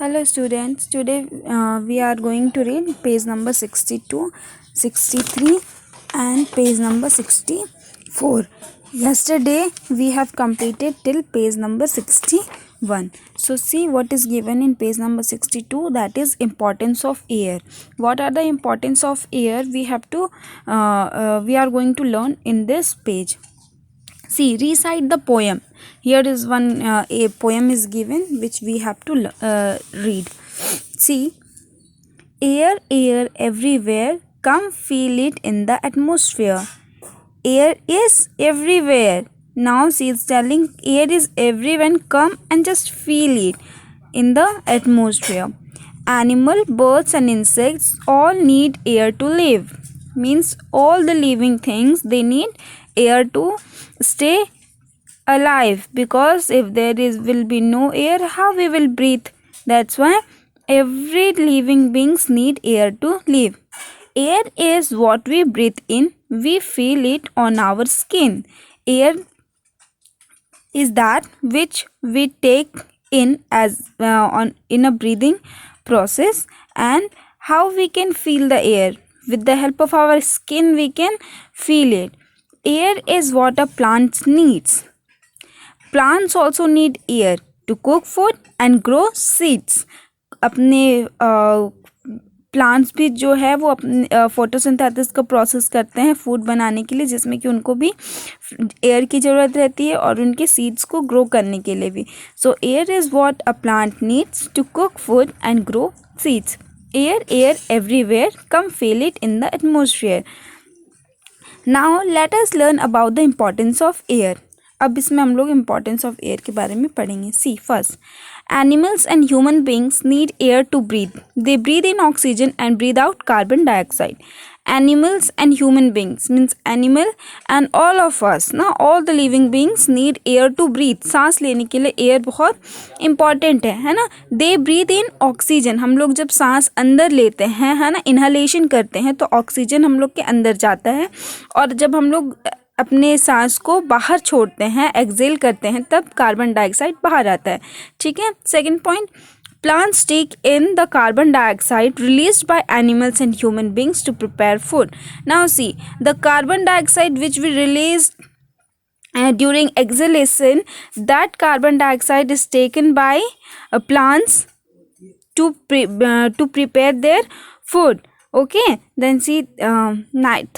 Hello students, today we are going to read page number 62, 63 and page number 64. Yesterday we have completed till page number 61. So see what is given in page number 62, that is importance of air. What are the importance of air we are going to learn in this page. See, recite the poem. Here is one a poem is given which we have to read. See, air, air everywhere, come feel it in the atmosphere. Air is everywhere. Now she is telling air is everywhere, come and just feel it in the atmosphere. Animal, birds and insects all need air to live. Means all the living things, they need air to stay alive, because if there will be no air, how we will breathe? That's why every living beings need air to live. Air is what we breathe in. We feel it on our skin. Air is that which we take in as in a breathing process. And how we can feel the air? With the help of our skin we can feel it. Air is what a plant needs. Plants also need air to cook food and grow seeds. अपने plants भी जो है वो अपने photosynthesis का process करते हैं food बनाने के लिए, जिसमें कि उनको भी एयर की ज़रूरत रहती है और उनके सीड्स को ग्रो करने के लिए भी. So air is what a plant needs to cook food and grow seeds. Air, air everywhere, come feel it in the atmosphere. Now let us learn about the importance of air. अब इसमें हम लोग importance of air के बारे में पढ़ेंगे. See, first, animals and human beings need air to breathe. They breathe in oxygen and breathe out carbon dioxide. Animals and human beings means animal and all of us ना, all the living beings need air to breathe. सांस लेने के लिए air बहुत important है ना. They breathe in oxygen. हम लोग जब सांस अंदर लेते हैं, है ना, इनहलेशन करते हैं, तो ऑक्सीजन हम लोग के अंदर जाता है. और जब हम लोग अपने सांस को बाहर छोड़ते हैं, एक्सेल करते हैं, तब कार्बन डाइऑक्साइड बाहर आता है. ठीक है. Second point, plants take in the carbon dioxide released by animals and human beings to prepare food. Now see, the carbon dioxide which we release during exhalation, that carbon dioxide is taken by plants to prepare their food. Okay, then see,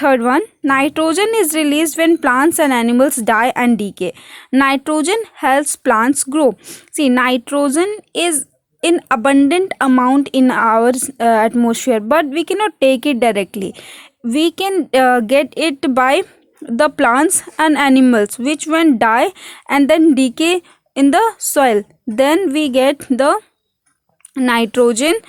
third one, nitrogen is released when plants and animals die and decay. Nitrogen helps plants grow. See, nitrogen is in abundant amount in our atmosphere, but we cannot take it directly. We can get it by the plants and animals, which when die and then decay in the soil, then we get the nitrogen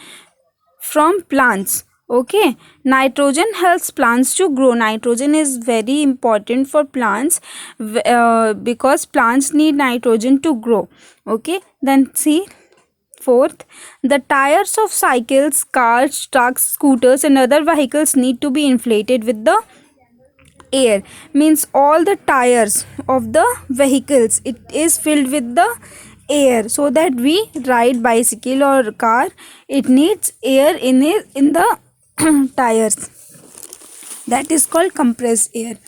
from plants. Okay, nitrogen helps plants to grow. Nitrogen is very important for plants because plants need nitrogen to grow. Okay, then see, fourth, the tires of cycles, cars, trucks, scooters and other vehicles need to be inflated with the air. Means all the tires of the vehicles, it is filled with the air, so that we ride bicycle or car, it needs air in the tires. That is called compressed air.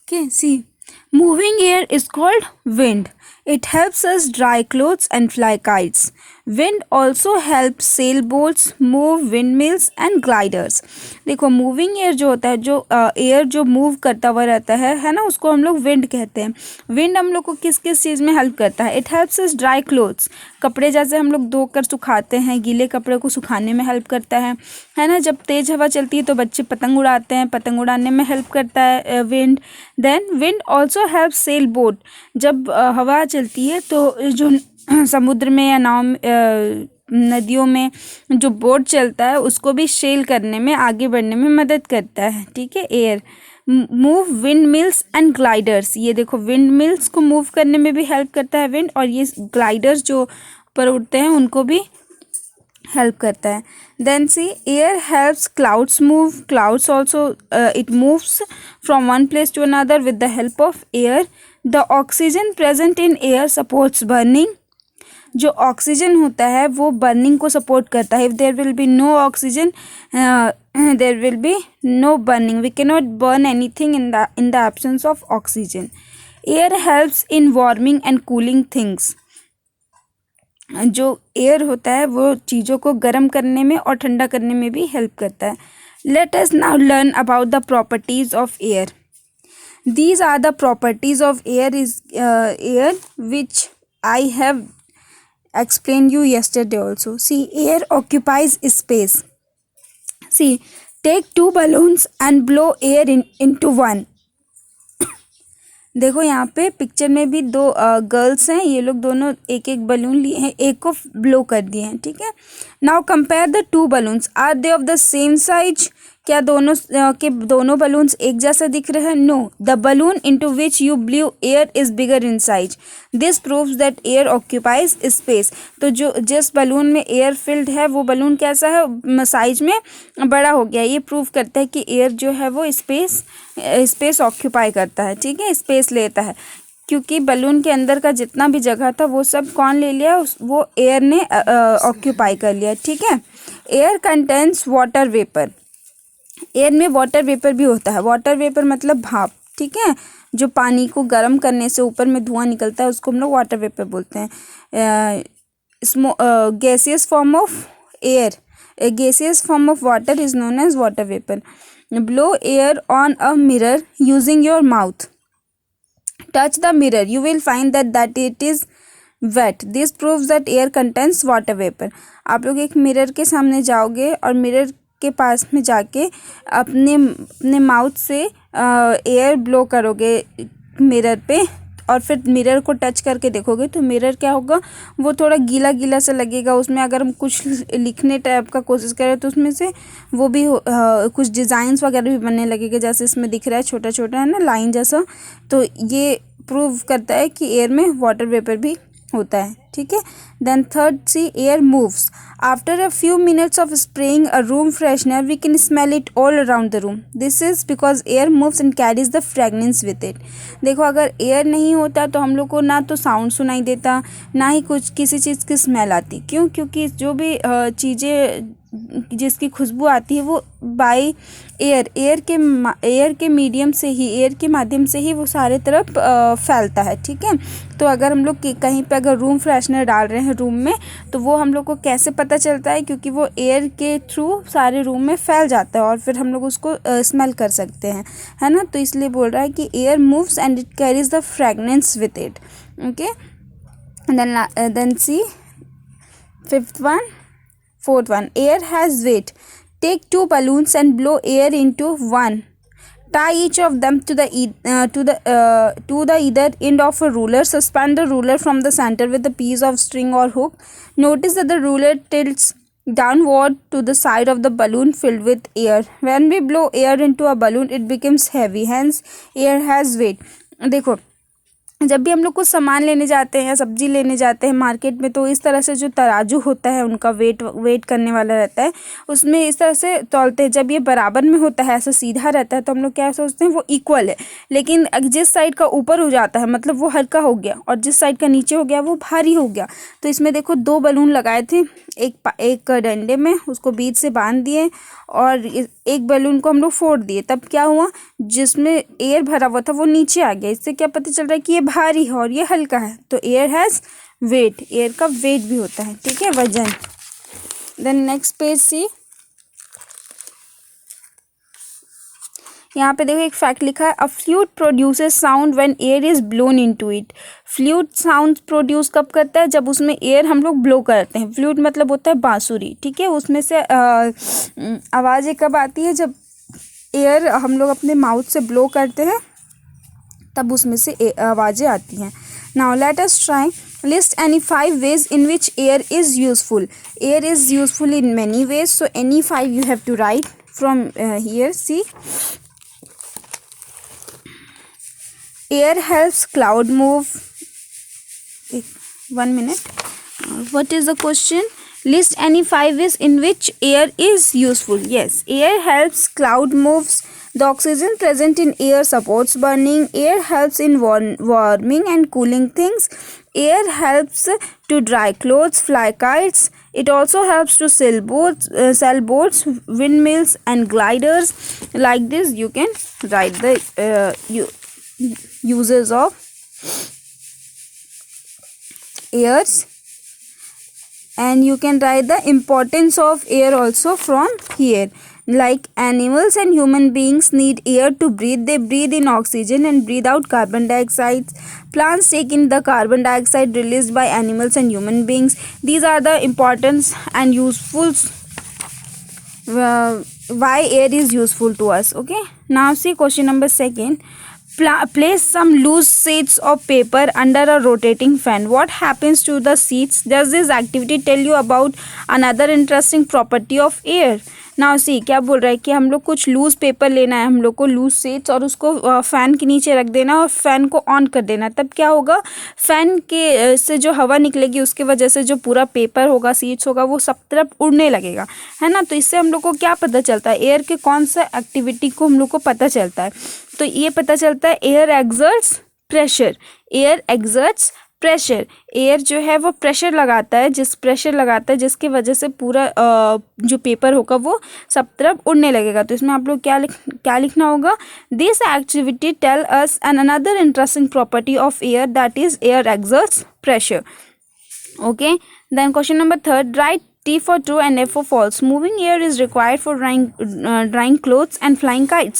Okay, see, moving air is called wind. It helps us dry clothes and fly kites. Wind also helps sailboats move, windmills and gliders. देखो, moving air जो होता है, जो air जो move करता हुआ रहता है ना, उसको हम लोग विंड कहते हैं. विंड हम लोग को किस किस चीज़ में हेल्प करता है? It helps us dry clothes. कपड़े जैसे हम लोग धोकर सुखाते हैं, गीले कपड़े को सुखाने में हेल्प करता है ना. जब तेज़ हवा चलती है तो बच्चे पतंग उड़ाते हैं, पतंग उड़ाने में हेल्प करता है wind. Then wind also helps sail boat. जब हवा चलती है तो जो समुद्र में या नाव, नदियों में जो बोट चलता है, उसको भी सेल करने में, आगे बढ़ने में मदद करता है. ठीक है. Air move wind mills and gliders. ये देखो, विंड मिल्स को मूव करने में भी हेल्प करता है विंड, और ये ग्लाइडर्स जो ऊपर उड़ते हैं उनको भी हेल्प करता है. Then see, air helps clouds move. Clouds also it moves from one place to another with the help of air. The oxygen present in air supports burning. जो ऑक्सीजन होता है वो बर्निंग को सपोर्ट करता है. If there will be no oxygen there will be no burning. We can not burn anything in the absence of oxygen. Air helps in warming and cooling things. जो air होता है वो चीज़ों को गर्म करने में और ठंडा करने में भी हेल्प करता है. Let us now learn about the properties of air. These are the properties of air which I have explained you yesterday also. See, air occupies space. See, take two balloons and blow air into one. देखो यहाँ पे picture में भी दो girls हैं. ये लोग दोनों एक एक बलून लिए हैं, एक को ब्लो कर दिए हैं. ठीक है. Now compare the two balloons. Are they of the same size. क्या दोनों के दोनों बलून्स एक जैसा दिख रहे हैं? No. The balloon into which you blew air is bigger in size. This proves that air occupies space. तो जो जिस बलून में एयर फिल्ड है वो बलून कैसा है? साइज में बड़ा हो गया. ये प्रूव करता है कि एयर जो है वो स्पेस ऑक्यूपाई करता है. ठीक है, स्पेस लेता है. क्योंकि बलून के अंदर का जितना भी जगह था वो सब कौन ले लिया? वो एयर ने ऑक्यूपाई कर लिया. ठीक है. Air contains water vapour. Air में वाटर वेपर भी होता है. वाटर वेपर मतलब भाप. ठीक है. जो पानी को गर्म करने से ऊपर में धुआं निकलता है उसको हम लोग वाटर वेपर बोलते हैं. Gaseous form of air, gaseous form of water is known as water vapour. Blow air on a mirror using your mouth. Touch the mirror, you will find that it is wet. This proves that air contains water vapor. आप लोग एक mirror के सामने जाओगे और mirror के पास में जाके अपने माउथ से एयर ब्लो करोगे मिरर पे और फिर मिरर को टच करके देखोगे तो मिरर क्या होगा? वो थोड़ा गीला गीला सा लगेगा. उसमें अगर हम कुछ लिखने टाइप का कोशिश करें तो उसमें से वो भी कुछ डिज़ाइंस वगैरह भी बनने लगेगा. जैसे इसमें दिख रहा है छोटा छोटा है ना, लाइन जैसा. तो ये प्रूव करता है कि एयर में वाटर वेपर भी होता है. ठीक है. Then third, see air moves. After a few minutes of spraying a room freshener we can smell it all around the room. This is because air moves and carries the fragrance with it. देखो, अगर air नहीं होता तो हम लोग को ना तो साउंड सुनाई देता, ना ही कुछ किसी चीज़ की स्मेल आती. क्यों? क्योंकि जो भी चीज़ें जिसकी खुशबू आती है वो बाय एयर के मीडियम से ही, एयर के माध्यम से ही वो सारे तरफ फैलता है. ठीक है. तो अगर हम लोग कहीं पे अगर रूम फ्रेशनर डाल रहे हैं रूम में तो वो हम लोग को कैसे पता चलता है? क्योंकि वो एयर के थ्रू सारे रूम में फैल जाता है और फिर हम लोग उसको स्मेल कर सकते हैं, है ना. तो इसलिए बोल रहा है कि air moves and it carries the fragrance with it. Okay. Then see fourth one, air has weight. Take two balloons and blow air into one. Tie each of them to the either end of a ruler. Suspend the ruler from the center with a piece of string or hook. Notice that the ruler tilts downward to the side of the balloon filled with air. When we blow air into a balloon, it becomes heavy. Hence, air has weight. देखो, जब भी हम लोग कुछ सामान लेने जाते हैं या सब्जी लेने जाते हैं मार्केट में तो इस तरह से जो तराजू होता है उनका वेट करने वाला रहता है, उसमें इस तरह से तौलते हैं. जब ये बराबर में होता है, ऐसा सीधा रहता है, तो हम लोग क्या सोचते हैं? वो इक्वल है. लेकिन जिस साइड का ऊपर हो जाता है मतलब वो हल्का हो गया और जिस साइड का नीचे हो गया वो भारी हो गया. तो इसमें देखो, दो बलून लगाए थे एक डंडे में, उसको बीच से बांध दिए और एक बलून को हम लोग फोड़ दिए. तब क्या हुआ? जिसमें एयर भरा हुआ था वो नीचे आ गया. इससे क्या पता चल रहा है कि ये भारी है और ये हल्का है. तो एयर हैज़ वेट. एयर का वेट भी होता है. ठीक है, वजन. देन नेक्स्ट पेज सी. यहाँ पे देखो एक फैक्ट लिखा है. A flute produces sound when air is blown into it. Flute sound produce कब करता है? जब उसमें एयर हम लोग ब्लो करते हैं. फ्लूट मतलब होता है बांसुरी. ठीक है. उसमें से आवाज़ें कब आती है? जब एयर हम लोग अपने माउथ से ब्लो करते हैं तब उसमें से आवाज़ें आती हैं. Now let us try. List any 5 ways in which air is useful. Air is useful in many ways. So any 5 you have to write from here. See. Air helps cloud move. 1 minute. What is the question? List any 5 ways in which air is useful. Yes, air helps cloud moves. The oxygen present in air supports burning. Air helps in warming and cooling things. air helps to dry clothes, fly kites. It also helps to sell boats, windmills and gliders. Like this you can write the uses of airs, and you can write the importance of air also from here. Like animals and human beings need air to breathe. They breathe in oxygen and breathe out carbon dioxide. Plants take in the carbon dioxide released by animals and human beings. These are the importance and useful why air is useful to us. Okay, now see question number second. Place some loose sheets of paper under a rotating fan. What happens to the sheets? Does this activity tell you about another interesting property of air? Now see क्या बोल रहा है कि हम लोग कुछ loose paper लेना है, हम लोग को लूज शीट्स, और उसको फ़ैन के नीचे रख देना और फ़ैन को ऑन कर देना. तब क्या होगा, फ़ैन के से जो हवा निकलेगी उसके वजह से जो पूरा पेपर होगा, शीट्स होगा, वो सब तरफ उड़ने लगेगा, है ना. तो इससे हम लोग को क्या पता चलता है, एयर के कौन सा एक्टिविटी को हम लोग को पता चलता है. तो ये पता चलता है air exerts pressure. Air exerts pressure. Air जो है वो प्रेशर लगाता है, जिसकी वजह से पूरा जो पेपर होगा वो सब तरफ उड़ने लगेगा. तो इसमें आप लोग क्या लिखना होगा, this activity tell us an another interesting property of air, that is air exerts pressure. Okay, then question number third. Right T for true and F for false. Moving air is required for drying clothes and flying kites.